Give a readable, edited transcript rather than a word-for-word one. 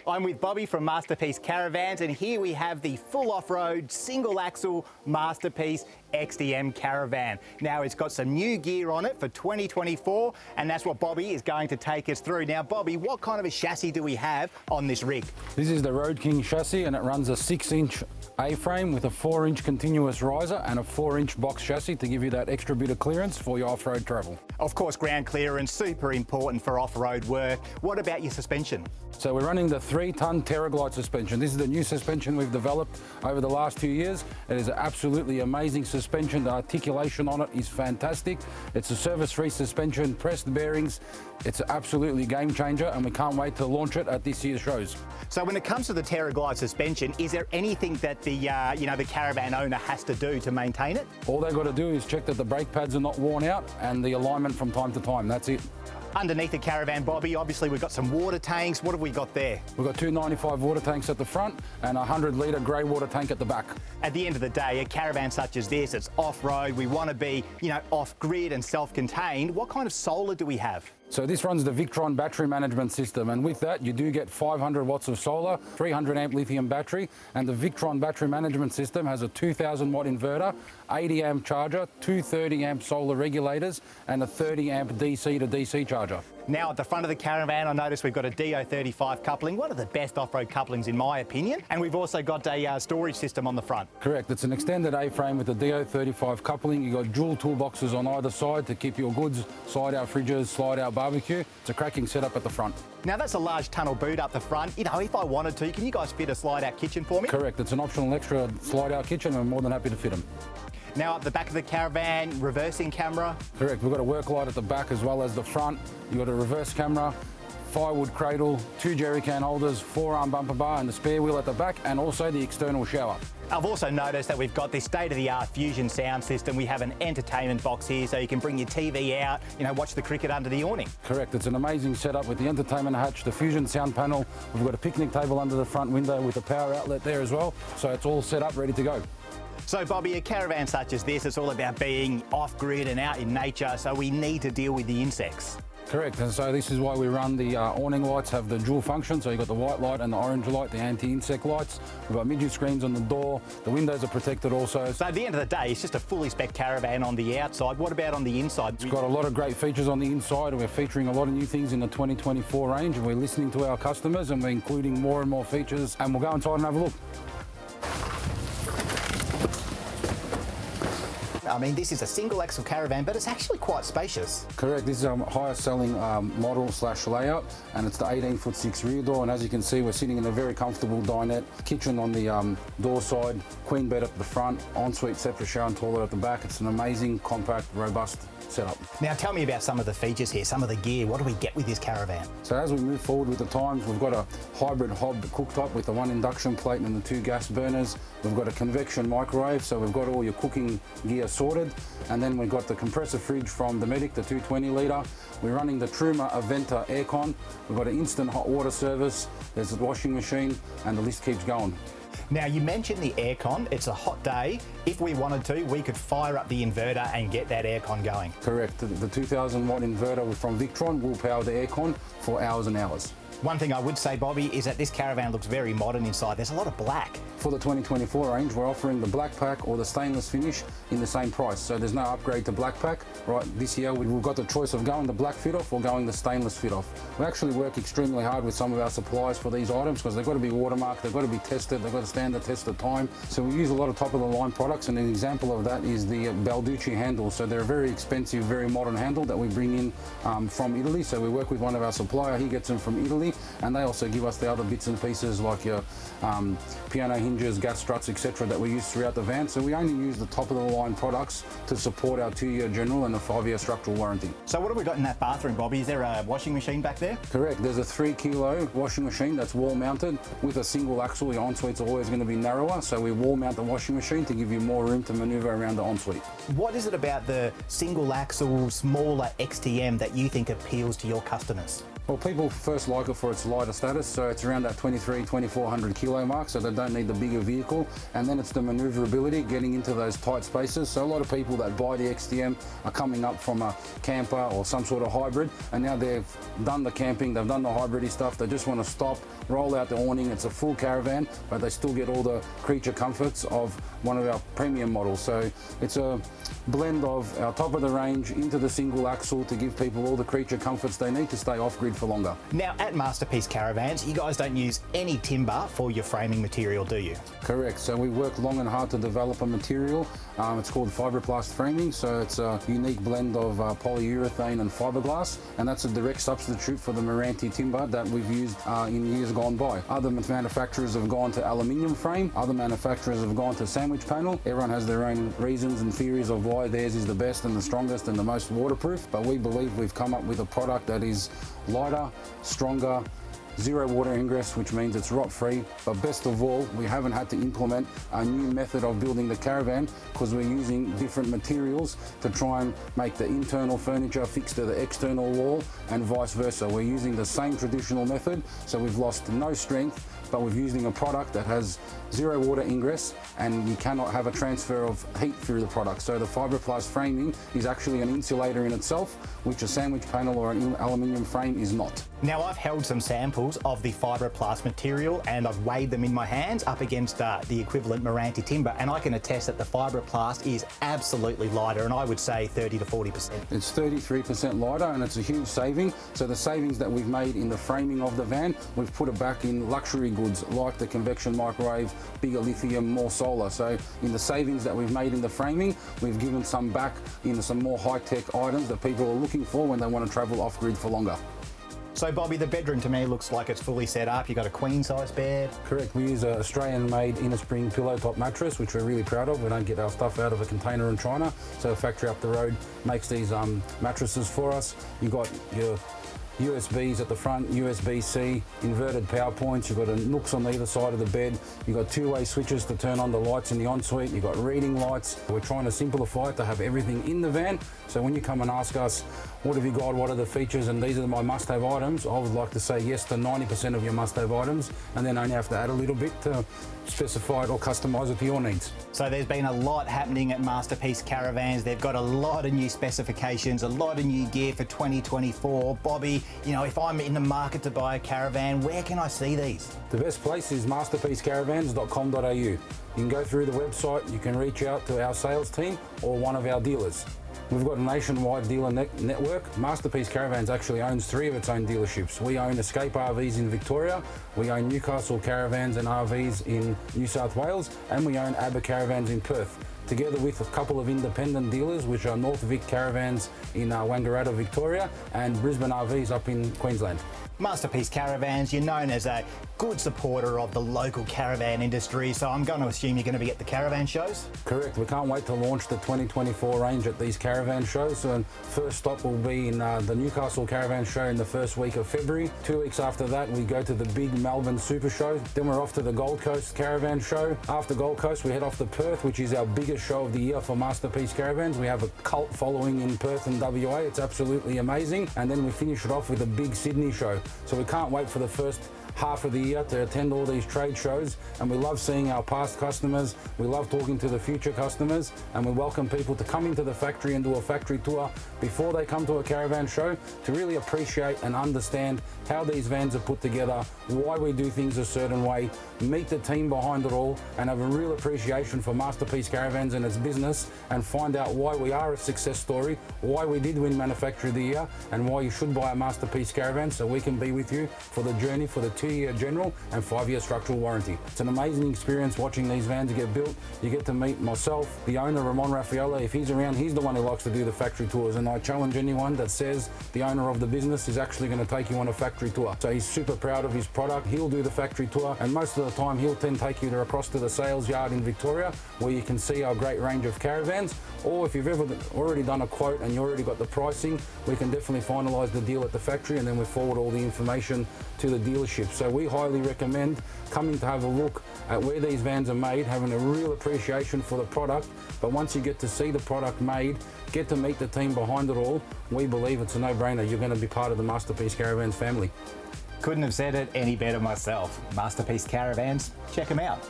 I'm with Bobi from Masterpiece Caravans, and here we have the full off-road single axle Masterpiece XTM Caravan. Now it's got some new gear on it for 2024, and that's what Bobi is going to take us through. Now Bobi, what kind of a chassis do we have on this rig? This is the Road King chassis, and it runs a 6-inch A-frame with a 4-inch continuous riser and a 4-inch box chassis to give you that extra bit of clearance for your off-road travel. Of course, ground clearance, super important for off-road work. What about your suspension? So we're running the 3-ton TerraGlide suspension. This is the new suspension we've developed over the last 2 years. It is an absolutely amazing suspension. The articulation on it is fantastic. It's a service-free suspension, pressed bearings. It's absolutely game changer, and we can't wait to launch it at this year's shows. So when it comes to the TerraGlide suspension, is there anything that the the Caravan owner has to do to maintain it? All they've got to do is check that the brake pads are not worn out and the alignment from time to time. That's it. Underneath the Caravan, Bobi, obviously we've got some water tanks. What have we got there? We've got 2 95 water tanks at the front and a 100-litre grey water tank at the back. At the end of the day, a caravan such as this, it's off-road. We want to be, off-grid and self-contained. What kind of solar do we have? So this runs the Victron battery management system, and with that you do get 500 watts of solar, 300 amp lithium battery, and the Victron battery management system has a 2000 watt inverter, 80 amp charger, 230 amp solar regulators, and a 30 amp DC to DC charger. Now at the front of the Caravan, I noticed we've got a DO35 coupling, one of the best off-road couplings in my opinion, and we've also got a storage system on the front. Correct, it's an extended A-frame with a DO35 coupling. You've got dual toolboxes on either side to keep your goods, slide-out fridges, slide-out barbecue. It's a cracking setup at the front. Now that's a large tunnel boot up the front. If I wanted to, can you guys fit a slide-out kitchen for me? Correct, it's an optional extra slide-out kitchen, and we're more than happy to fit them. Now at the back of the Caravan, reversing camera. Correct, we've got a work light at the back as well as the front. You've got a reverse camera, firewood cradle, 2 jerry can holders, 4-arm bumper bar and the spare wheel at the back, and also the external shower. I've also noticed that we've got this state-of-the-art Fusion sound system. We have an entertainment box here so you can bring your TV out, watch the cricket under the awning. Correct, it's an amazing setup with the entertainment hatch, the Fusion sound panel. We've got a picnic table under the front window with a power outlet there as well. So it's all set up, ready to go. So Bobi, a caravan such as this, it's all about being off-grid and out in nature, so we need to deal with the insects. Correct, and so this is why we run the awning lights, have the dual function, so you've got the white light and the orange light, the anti-insect lights. We've got midget screens on the door, the windows are protected also. So at the end of the day, it's just a fully spec Caravan on the outside. What about on the inside? It's got a lot of great features on the inside, and we're featuring a lot of new things in the 2024 range, and we're listening to our customers and we're including more and more features, and we'll go inside and have a look. I mean, this is a single axle Caravan, but it's actually quite spacious. Correct, this is our highest selling model/layout, and it's the 18'6" rear door, and as you can see, we're sitting in a very comfortable dinette, kitchen on the door side, queen bed at the front, ensuite separate shower and toilet at the back. It's an amazing, compact, robust setup. Now tell me about some of the features here, some of the gear. What do we get with this Caravan? So as we move forward with the times, we've got a hybrid hob cooktop with the 1 induction plate and the 2 gas burners. We've got a convection microwave, so we've got all your cooking gear sorted. And then we've got the compressor fridge from the Medic, the 220 litre. We're running the Truma Aventa aircon. We've got an instant hot water service. There's a washing machine, and the list keeps going. Now you mentioned the aircon. It's a hot day. If we wanted to, we could fire up the inverter and get that aircon going. Correct. The 2000 watt inverter from Victron will power the aircon for hours and hours. One thing I would say, Bobi, is that this Caravan looks very modern inside. There's a lot of black. For the 2024 range, we're offering the black pack or the stainless finish in the same price. So there's no upgrade to black pack. Right, this year we've got the choice of going the black fit off or going the stainless fit off. We actually work extremely hard with some of our suppliers for these items because they've got to be watermarked, they've got to be tested, they've got to stand the test of time. So we use a lot of top of the line products, and an example of that is the Balducci handles. So they're a very expensive, very modern handle that we bring in from Italy. So we work with one of our suppliers, he gets them from Italy, and they also give us the other bits and pieces like your piano hinges, gas struts, etc. that we use throughout the van. So we only use the top of the line products to support our 2-year general and a 5-year structural warranty. So what have we got in that bathroom, Bobi? Is there a washing machine back there? Correct, there's a 3-kilo washing machine that's wall mounted with a single axle. Your ensuite's always going to be narrower, so we wall mount the washing machine to give you more room to maneuver around the ensuite. What is it about the single axle, smaller XTM that you think appeals to your customers? Well, people first like it for its lighter status, so it's around that 2400 kilo mark, so they don't need the bigger vehicle. And then it's the manoeuvrability, getting into those tight spaces. So a lot of people that buy the XTM are coming up from a camper or some sort of hybrid, and now they've done the camping, they've done the hybridy stuff, they just want to stop, roll out the awning. It's a full caravan, but they still get all the creature comforts of one of our premium models. So it's a blend of our top of the range into the single axle to give people all the creature comforts they need to stay off-grid for longer. Now at Masterpiece Caravans, you guys don't use any timber for your framing material, do you? Correct. So we worked long and hard to develop a material. It's called fiberplast framing. So it's a unique blend of polyurethane and fiberglass, and that's a direct substitute for the Meranti timber that we've used in years gone by. Other manufacturers have gone to aluminium frame. Other manufacturers have gone to sandwich panel. Everyone has their own reasons and theories of why theirs is the best and the strongest and the most waterproof, but we believe we've come up with a product that is lighter, stronger, zero water ingress, which means it's rot free, but best of all, we haven't had to implement a new method of building the caravan because we're using different materials to try and make the internal furniture fix to the external wall and vice versa. We're using the same traditional method, so we've lost no strength, but we're using a product that has zero water ingress, and you cannot have a transfer of heat through the product. So the fiberplast framing is actually an insulator in itself, which a sandwich panel or an aluminium frame is not. Now I've held some samples of the fiberplast material and I've weighed them in my hands up against the equivalent Meranti timber, and I can attest that the fiberplast is absolutely lighter, and I would say 30 to 40%. It's 33% lighter, and it's a huge saving. So the savings that we've made in the framing of the van, we've put it back in luxury goods like the convection microwave, bigger lithium, more solar. So in the savings that we've made in the framing, we've given some back into some more high-tech items that people are looking for when they want to travel off-grid for longer. So Bobby, the bedroom to me looks like it's fully set up. You've got a queen size bed. Correct. We use an Australian-made inner spring pillow top mattress, which we're really proud of. We don't get our stuff out of a container in China. So a factory up the road makes these mattresses for us. You've got your USBs at the front, USB-C, inverted power points. You've got nooks on either side of the bed. You've got two-way switches to turn on the lights in the ensuite. You've got reading lights. We're trying to simplify it to have everything in the van. So when you come and ask us, what have you got, what are the features, and these are my must-have items, I would like to say yes to 90% of your must-have items, and then only have to add a little bit to specify it or customise it to your needs. So there's been a lot happening at Masterpiece Caravans. They've got a lot of new specifications, a lot of new gear for 2024. Bobby, you know, if I'm in the market to buy a caravan, where can I see these? The best place is masterpiececaravans.com.au. You can go through the website, you can reach out to our sales team or one of our dealers. We've got a nationwide dealer network. Masterpiece Caravans actually owns 3 of its own dealerships. We own Escape RVs in Victoria, we own Newcastle Caravans and RVs in New South Wales, and we own ABBA Caravans in Perth, together with a couple of independent dealers, which are North Vic Caravans in Wangaratta, Victoria, and Brisbane RVs up in Queensland. Masterpiece Caravans, you're known as a good supporter of the local caravan industry, so I'm going to assume you're going to be at the caravan shows? Correct. We can't wait to launch the 2024 range at these caravan shows. So first stop will be in the Newcastle Caravan Show in the first week of February. 2 weeks after that, we go to the big Melbourne Super Show. Then we're off to the Gold Coast Caravan Show. After Gold Coast, we head off to Perth, which is our biggest show of the year for Masterpiece Caravans. We have a cult following in Perth and WA. It's absolutely amazing. And then we finish it off with a big Sydney show. So we can't wait for the first half of the year to attend all these trade shows, and we love seeing our past customers, we love talking to the future customers, and we welcome people to come into the factory and do a factory tour before they come to a caravan show to really appreciate and understand how these vans are put together, why we do things a certain way, meet the team behind it all, and have a real appreciation for Masterpiece Caravans and its business, and find out why we are a success story, why we did win Manufacturer of the Year, and why you should buy a Masterpiece Caravan so we can be with you for the journey for the 2-year general and 5-year structural warranty. It's an amazing experience watching these vans get built. You get to meet myself, the owner, Ramon Raffaella. If he's around, he's the one who likes to do the factory tours, and I challenge anyone that says the owner of the business is actually going to take you on a factory tour. So he's super proud of his product. He'll do the factory tour, and most of the time he'll then take you across to the sales yard in Victoria where you can see our great range of caravans, or if you've ever already done a quote and you already got the pricing, we can definitely finalise the deal at the factory, and then we forward all the information to the dealership. So we highly recommend coming to have a look at where these vans are made, having a real appreciation for the product, but once you get to see the product made, get to meet the team behind it all, we believe it's a no-brainer. You're going to be part of the Masterpiece Caravans family. Couldn't have said it any better myself. Masterpiece Caravans, check them out.